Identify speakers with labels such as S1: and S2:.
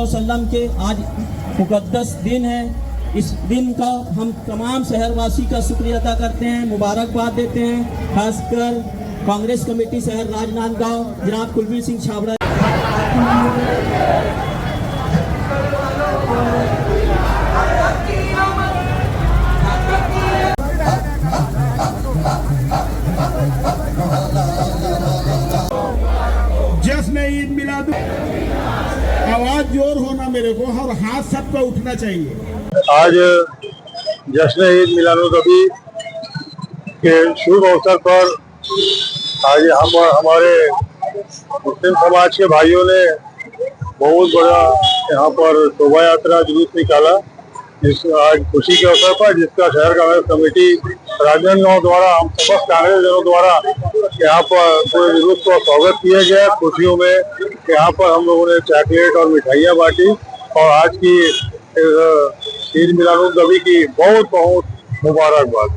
S1: वसल्लम के आज मुक़द्दस दिन है। इस दिन का हम तमाम शहरवासी का शुक्रिया अदा करते हैं, मुबारकबाद देते हैं। खासकर कांग्रेस कमेटी शहर राजनांदगांव जनाब कुलबीर सिंह छाबड़ा।
S2: जश्न ईद मिलाद, आवाज जोर होना मेरे को, और हाथ सबका उठना चाहिए।
S3: आज जश्न ईद मिलादुन्नबी के शुभ अवसर पर आज हमारे मुस्लिम समाज के भाइयों ने बहुत बड़ा यहाँ पर शोभा यात्रा जुलूस निकाला, जिस आज खुशी के अवसर पर, जिसका शहर कांग्रेस कमेटी राजनांदगांव द्वारा, हम समस्त कांग्रेस जनों द्वारा यहाँ पर पूरे जुलूस का स्वागत किया गया। खुशियों में यहाँ पर हम लोगों ने चॉकलेट और मिठाइयाँ बांटी और आज की ईद मिलादुन्नबी की बहुत बहुत मुबारकबाद।